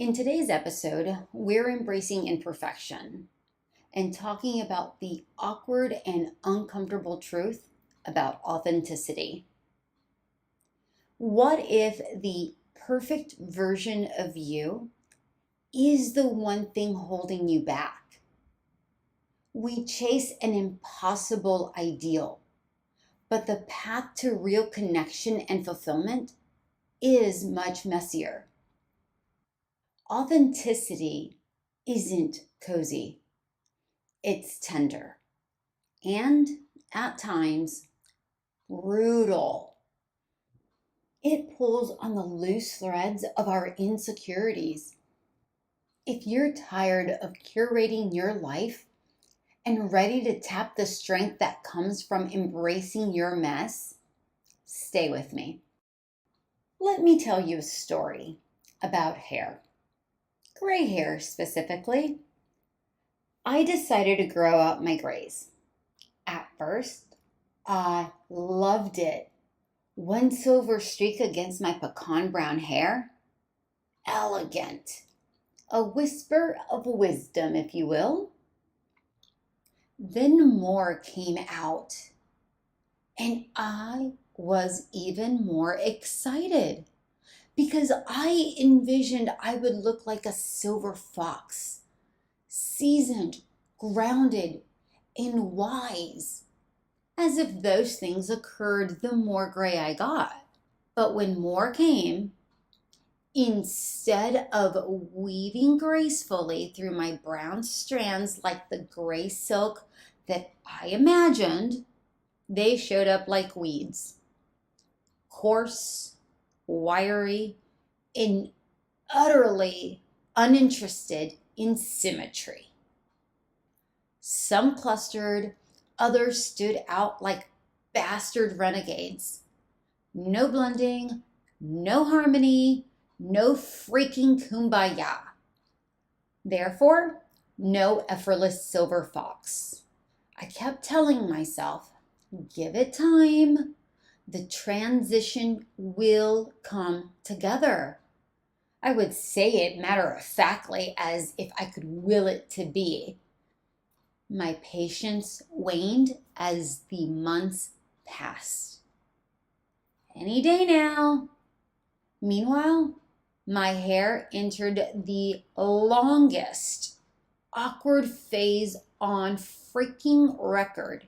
In today's episode, we're embracing imperfection and talking about the awkward and uncomfortable truth about authenticity. What if the perfect version of you is the one thing holding you back? We chase an impossible ideal, but the path to real connection and fulfillment is much messier. Authenticity isn't cozy. It's tender and, at times, brutal. It pulls on the loose threads of our insecurities. If you're tired of curating your life and ready to tap the strength that comes from embracing your mess, stay with me. Let me tell you a story about hair. Gray hair specifically. I decided to grow out my grays. At first, I loved it. One silver streak against my pecan brown hair. Elegant. A whisper of wisdom, if you will. Then more came out, and I was even more excited because I envisioned I would look like a silver fox, seasoned, grounded, and wise, as if those things occurred the more gray I got. But when more came, instead of weaving gracefully through my brown strands like the gray silk that I imagined, they showed up like weeds. Coarse, wiry, and utterly uninterested in symmetry. Some clustered, others stood out like bastard renegades. No blending, no harmony, no freaking kumbaya. Therefore, no effortless silver fox. I kept telling myself, give it time. The transition will come together. I would say it matter-of-factly as if I could will it to be. My patience waned as the months passed. Any day now. Meanwhile, my hair entered the longest awkward phase on freaking record.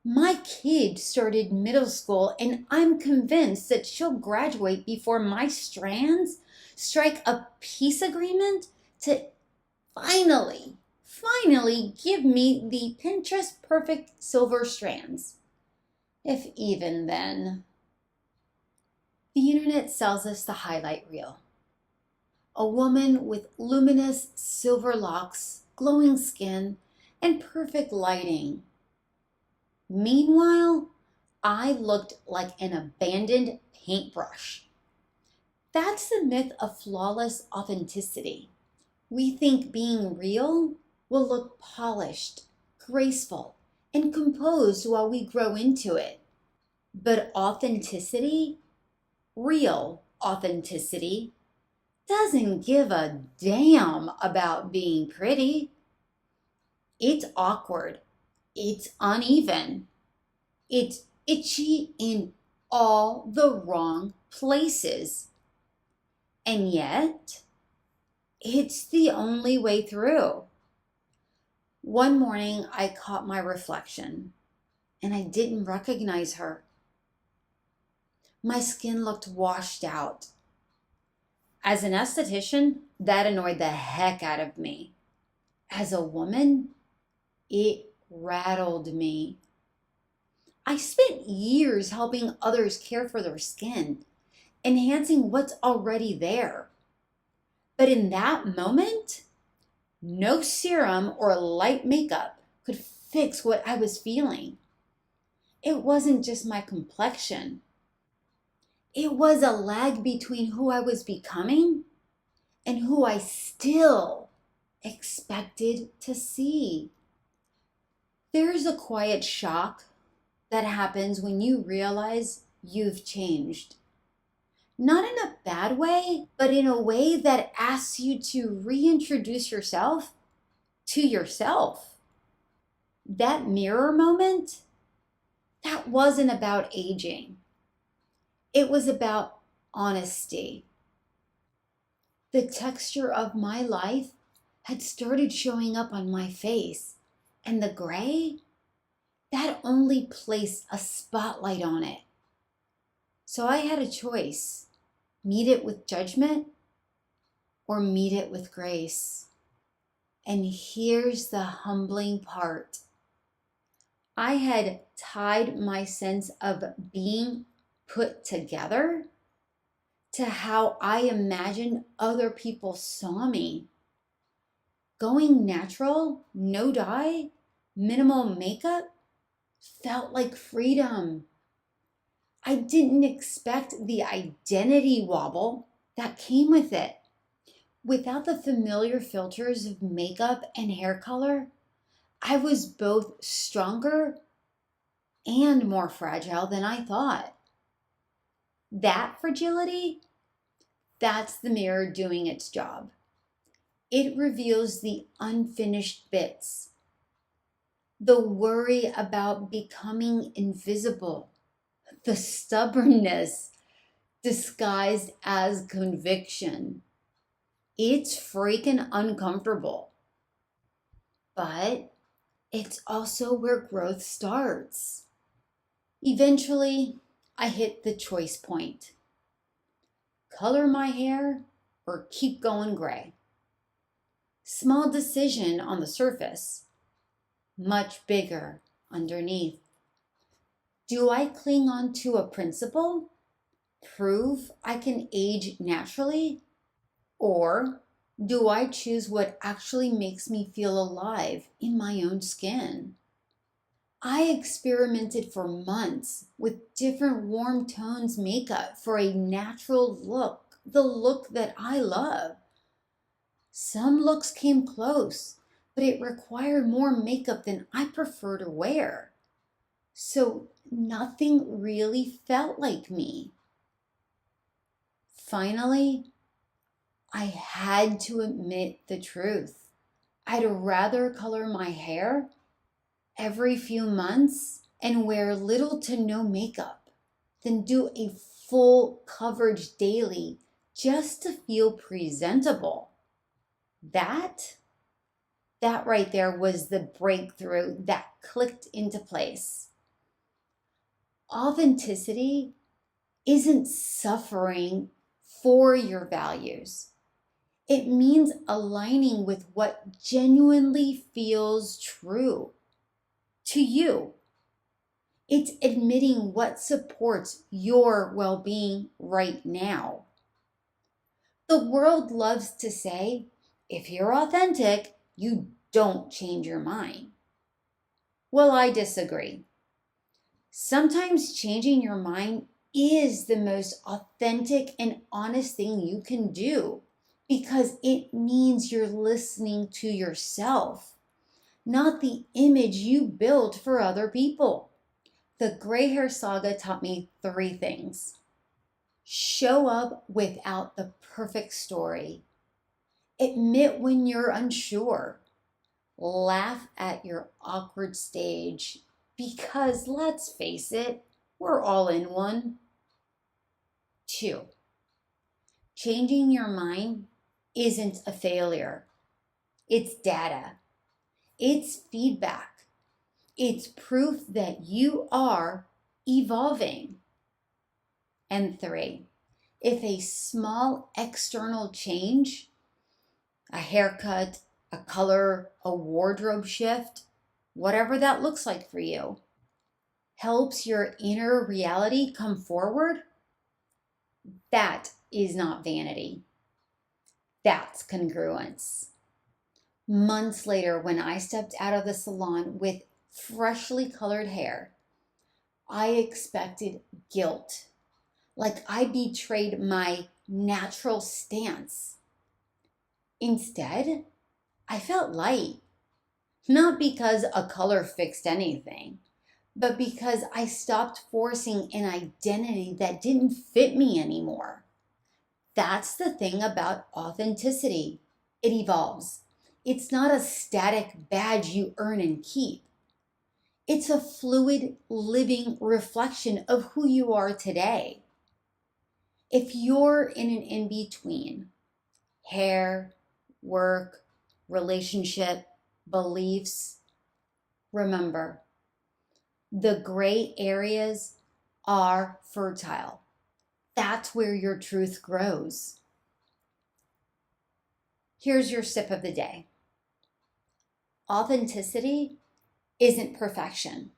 My kid started middle school, and I'm convinced that she'll graduate before my strands strike a peace agreement to finally give me the Pinterest perfect silver strands. If even then. The internet sells us the highlight reel. A woman with luminous silver locks, glowing skin, and perfect lighting. Meanwhile, I looked like an abandoned paintbrush. That's the myth of flawless authenticity. We think being real will look polished, graceful, and composed while we grow into it. But authenticity, real authenticity, doesn't give a damn about being pretty. It's awkward. It's uneven. It's itchy in all the wrong places. And yet, it's the only way through. One morning, I caught my reflection, and I didn't recognize her. My skin looked washed out. As an esthetician, that annoyed the heck out of me. As a woman, it rattled me. I spent years helping others care for their skin, enhancing what's already there. But in that moment, no serum or light makeup could fix what I was feeling. It wasn't just my complexion. It was a lag between who I was becoming and who I still expected to see. There's a quiet shock that happens when you realize you've changed. Not in a bad way, but in a way that asks you to reintroduce yourself to yourself. That mirror moment, that wasn't about aging. It was about honesty. The texture of my life had started showing up on my face, and the gray, that only placed a spotlight on it. So I had a choice: meet it with judgment or meet it with grace. And here's the humbling part. I had tied my sense of being put together to how I imagined other people saw me. Going natural, no dye, minimal makeup felt like freedom. I didn't expect the identity wobble that came with it. Without the familiar filters of makeup and hair color, I was both stronger and more fragile than I thought. That fragility, that's the mirror doing its job. It reveals the unfinished bits, the worry about becoming invisible, the stubbornness disguised as conviction. It's freaking uncomfortable, but it's also where growth starts. Eventually, I hit the choice point. Color my hair or keep going gray. Small decision on the surface, much bigger underneath. Do I cling on to a principle? Prove I can age naturally? Or do I choose what actually makes me feel alive in my own skin? I experimented for months with different warm tones makeup for a natural look, the look that I love. Some looks came close, but it required more makeup than I prefer to wear. So nothing really felt like me. Finally, I had to admit the truth. I'd rather color my hair every few months and wear little to no makeup than do a full coverage daily just to feel presentable. That right there was the breakthrough that clicked into place. Authenticity isn't suffering for your values. It means aligning with what genuinely feels true to you. It's admitting what supports your well-being right now. The world loves to say, if you're authentic, you don't change your mind. Well, I disagree. Sometimes changing your mind is the most authentic and honest thing you can do, because it means you're listening to yourself, not the image you build for other people. The gray hair saga taught me 3 things. Show up without the perfect story. Admit when you're unsure. Laugh at your awkward stage, because let's face it, we're all in one. 2, changing your mind isn't a failure. It's data. It's feedback. It's proof that you are evolving. And 3, if a small external change, a haircut, a color, a wardrobe shift, whatever that looks like for you, helps your inner reality come forward, that is not vanity. That's congruence. Months later, when I stepped out of the salon with freshly colored hair, I expected guilt, like I betrayed my natural stance. Instead, I felt light, not because a color fixed anything, but because I stopped forcing an identity that didn't fit me anymore. That's the thing about authenticity. It evolves. It's not a static badge you earn and keep. It's a fluid, living reflection of who you are today. If you're in an in-between, hair, work, relationship, beliefs, remember, the gray areas are fertile. That's where your truth grows. Here's your sip of the day. Authenticity isn't perfection.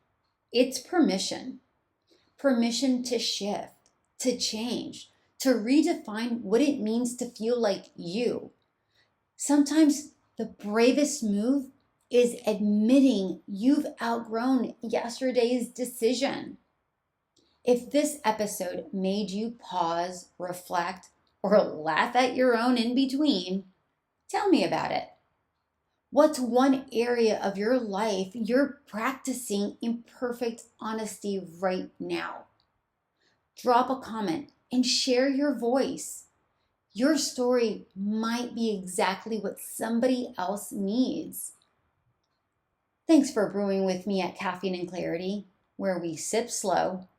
It's permission. Permission to shift, to change, to redefine what it means to feel like you. Sometimes the bravest move is admitting you've outgrown yesterday's decision. If this episode made you pause, reflect, or laugh at your own in-between, tell me about it. What's one area of your life you're practicing imperfect honesty right now? Drop a comment and share your voice. Your story might be exactly what somebody else needs. Thanks for brewing with me at Caffeine and Clarity, where we sip slow,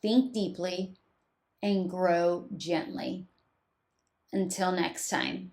think deeply, and grow gently. Until next time.